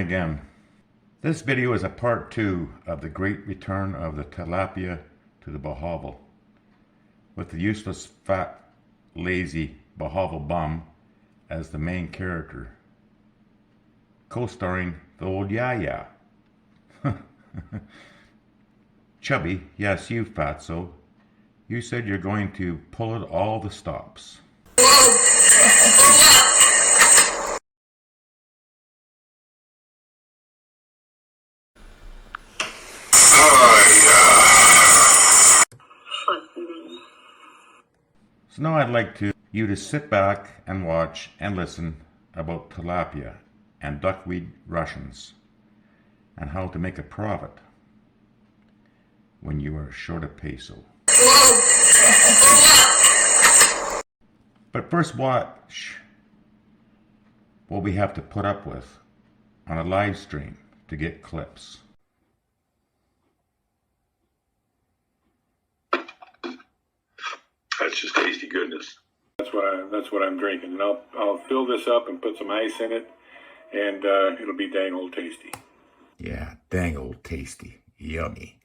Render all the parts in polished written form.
again. This video is a part 2 of the great return of the tilapia to the Bosshog, with the useless, fat, lazy Bosshog bum as the main character, co-starring the old Yaya. Chubby, yes, you fatso. You said you're going to pull at all the stops. So now I'd like you to sit back and watch and listen about tilapia and duckweed Russians and how to make a profit when you are short a peso. But first watch what we have to put up with on a live stream to get clips. That's just tasty goodness. That's what I'm drinking. And I'll fill this up and put some ice in it, and it'll be dang old tasty. Yeah, dang old tasty. Yummy.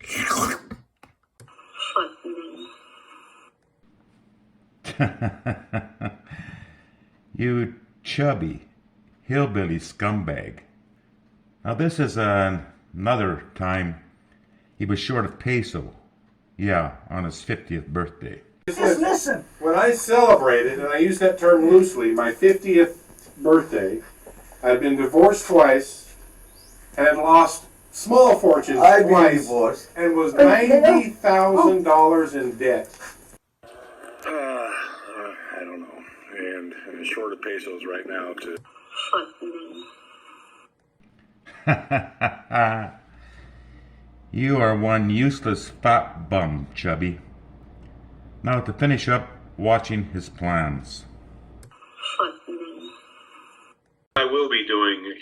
You chubby hillbilly scumbag. Now this is another time he was short of peso. Yeah, on his 50th birthday. Listen. When I celebrated, and I use that term loosely, my 50th birthday, I'd been divorced twice, had lost small fortunes twice, and was $90,000 in debt. I don't know. And short of pesos right now to... You are one useless fat bum, Chubby. Now to finish up watching his plans. I will be doing,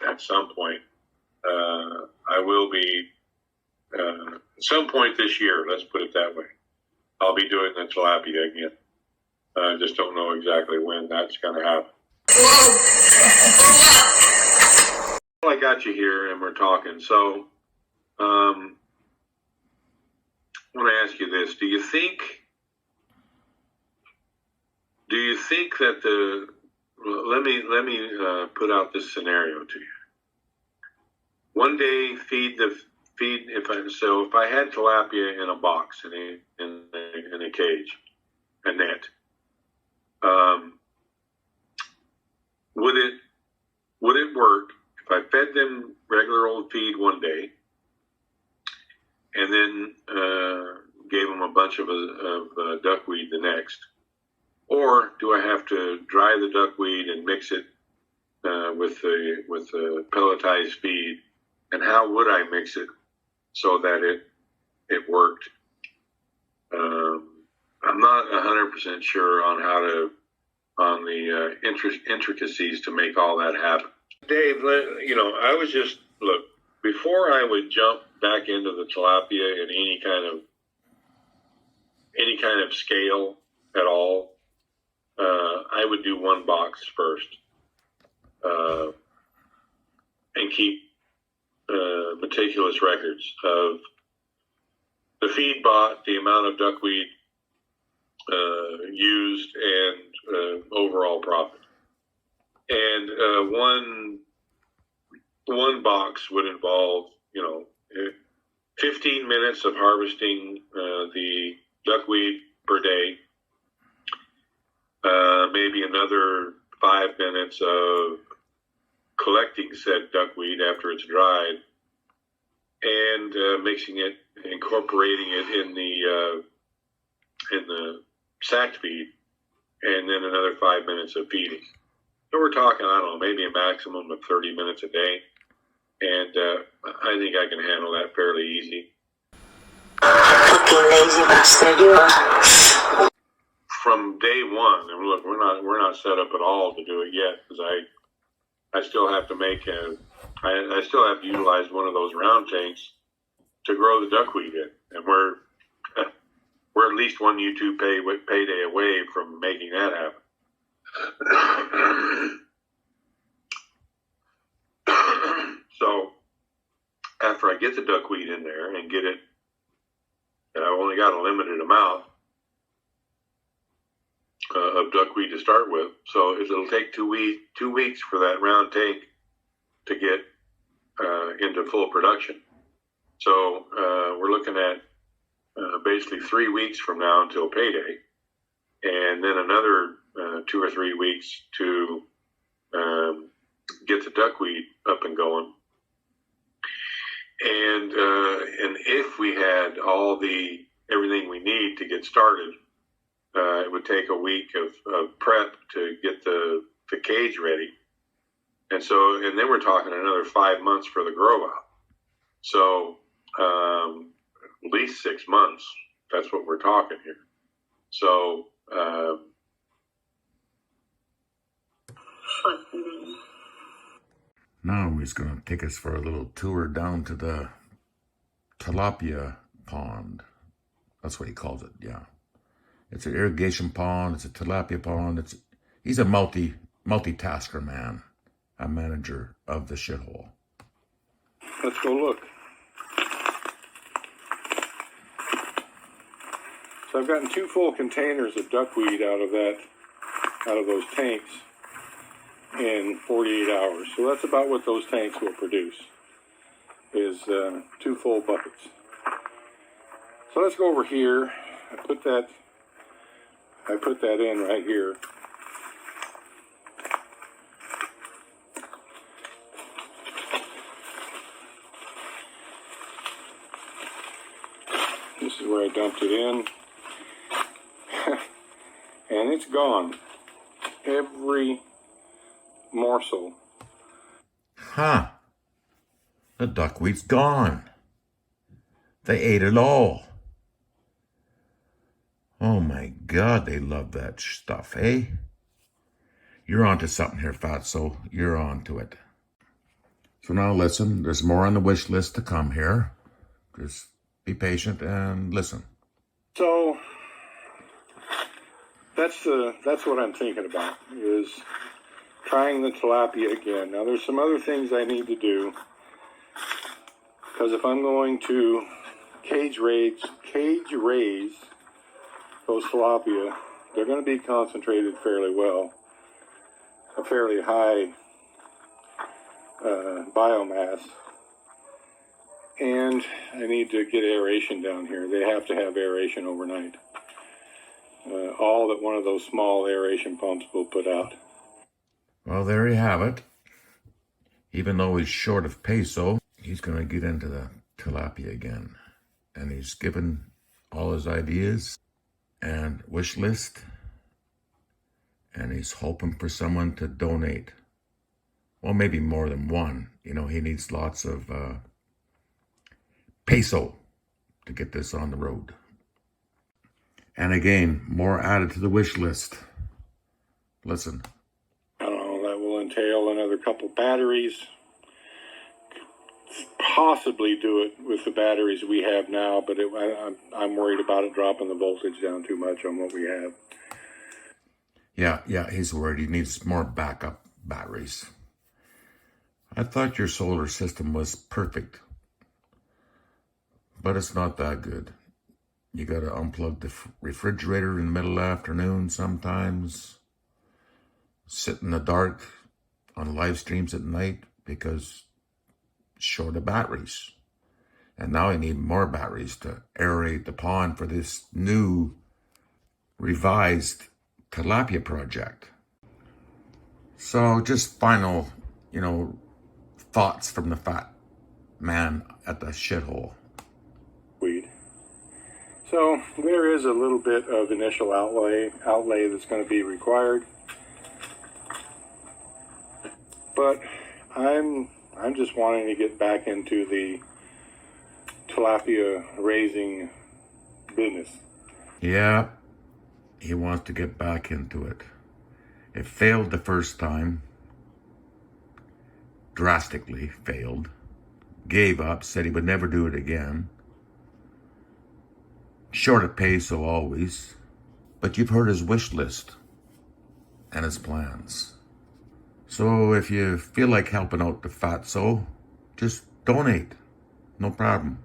at some point, I will be, at some point this year, let's put it that way, I'll be doing the tilapia again. I just don't know exactly when that's going to happen. Well, I got you here and we're talking. So, I want to ask you this. Do you think that let me put out this scenario to you. One day, if I had tilapia in a box, in a cage, a net, would it work if I fed them regular old feed one day and then gave them a bunch of duckweed the next? Or do I have to dry the duckweed and mix it with the pelletized feed? And how would I mix it so that it worked? I'm not 100% sure on the intricacies to make all that happen. Dave, I was just, look, before I would jump back into the tilapia in any kind of scale at all, I would do one box first, and keep meticulous records of the feed bought, the amount of duckweed used, and overall profit. And one box would involve, 15 minutes of harvesting the duckweed per day, maybe another 5 minutes of collecting said duckweed after it's dried, and mixing it, incorporating it in the sacked feed, and then another 5 minutes of feeding. So we're talking, I don't know, maybe a maximum of 30 minutes a day, and I think I can handle that fairly easy. From day one, and look, we're not set up at all to do it yet, because I still have to I still have to utilize one of those round tanks to grow the duckweed in, and we're at least one YouTube payday away from making that happen. after I get the duckweed in there and get it, and I've only got a limited amount of duckweed to start with, so it'll take 2 weeks for that round tank to get into full production. So we're looking at basically 3 weeks from now until payday, and then another 2 or 3 weeks to get the duckweed up and going. And if we had everything we need to get started, it would take a week of prep to get the cage ready. And then we're talking another 5 months for the grow out. So at least 6 months. That's what we're talking here. So now he's going to take us for a little tour down to the Talapia pond. That's what he calls it, yeah. It's an irrigation pond. It's a tilapia pond. He's a multitasker man, a manager of the shithole. Let's go look. So I've gotten 2 full containers of duckweed out of those tanks in 48 hours. So that's about what those tanks will produce, is 2 full buckets. So let's go over here. I put that in right here. This is where I dumped it in. And it's gone. Every morsel. Huh. The duckweed's gone. They ate it all. Oh my God, they love that stuff, eh? You're onto something here, Fatso. You're onto it. So now listen, there's more on the wish list to come here. Just be patient and listen. So that's what I'm thinking about, is trying the tilapia again. Now there's some other things I need to do, because if I'm going to cage raise those tilapia, they're going to be concentrated fairly well, a fairly high biomass, and I need to get aeration down here. They have to have aeration overnight. All that one of those small aeration pumps will put out. Well, there you have it. Even though he's short of peso, he's going to get into the tilapia again. And he's given all his ideas and wish list. And he's hoping for someone to donate. Well, maybe more than one. You know, he needs lots of peso to get this on the road. And again, more added to the wish list. Listen. I don't know, that will entail another couple batteries. Possibly do it with the batteries we have now, but I'm worried about it dropping the voltage down too much on what we have. Yeah, he's worried. He needs more backup batteries. I thought your solar system was perfect, but it's not that good. You got to unplug the refrigerator in the middle of the afternoon sometimes. Sit in the dark on live streams at night because short of batteries. And now I need more batteries to aerate the pond for this new revised tilapia project. So just final, thoughts from the fat man at the shithole. Weed. So there is a little bit of initial outlay that's going to be required, but I'm just wanting to get back into the tilapia raising business. Yeah, he wants to get back into it. It failed the first time, drastically failed, gave up, said he would never do it again. Short of peso always, but you've heard his wish list and his plans. So if you feel like helping out the fatso, just donate. No problem.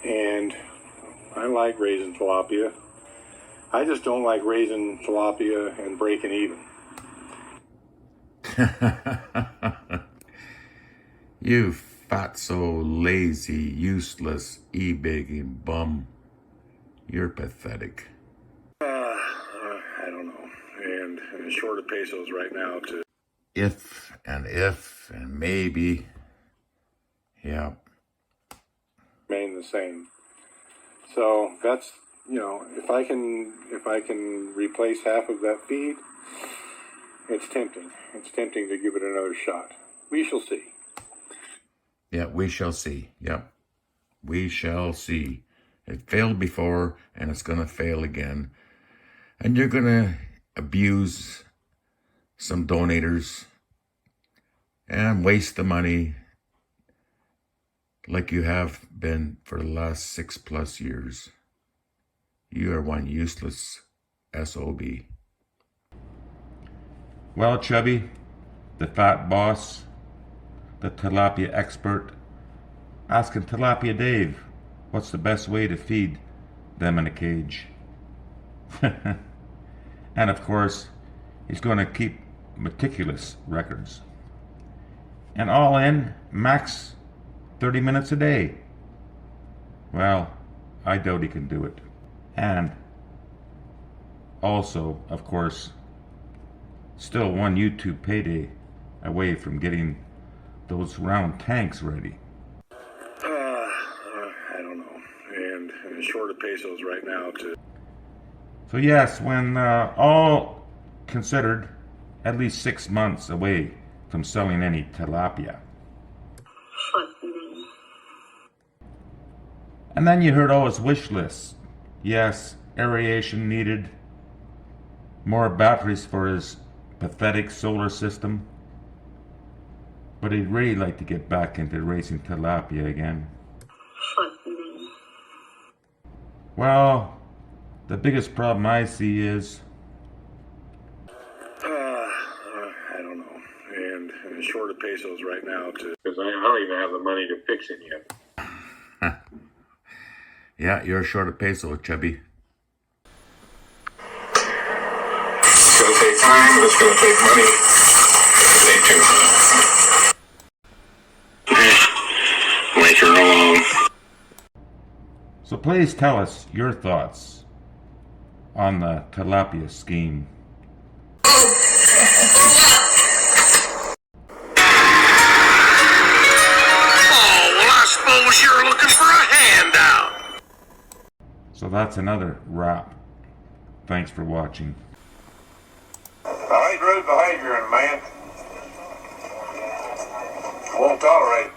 And I like raising tilapia. I just don't like raising tilapia and breaking even. You fatso, lazy, useless, e-begging bum. You're pathetic. I don't know. And short of pesos right now to If and maybe. Yeah. remain the same. So that's, you know, if I can replace half of that feed, it's tempting. It's tempting to give it another shot. We shall see. Yeah, we shall see. Yep. We shall see. It failed before, and it's going to fail again. And you're going to abuse some donators and waste the money like you have been for the last 6+ years. You are one useless SOB. Well, Chubby, the fat boss, the tilapia expert, asking Talapia Dave, what's the best way to feed them in a cage? And of course, he's going to keep meticulous records. And all in, max 30 minutes a day. Well, I doubt he can do it. And also, of course, still one YouTube payday away from getting those round tanks ready. I don't know. And short of pesos right now to... So yes, when all considered, at least 6 months away from selling any tilapia. And then you heard all his wish lists. Yes, aeration needed, more batteries for his pathetic solar system. But he'd really like to get back into raising tilapia again. Well, the biggest problem I see is... I don't know. And short of pesos right now to... Because I don't even have the money to fix it yet. Yeah, you're short of peso, Chubby. It's going to take time, but it's going to take money. Stay tuned. Wait too long. So please tell us your thoughts on the tilapia scheme. Suppose you're looking for a handout. So that's another wrap. Thanks for watching. I hate rude behavior in a man. Won't tolerate it.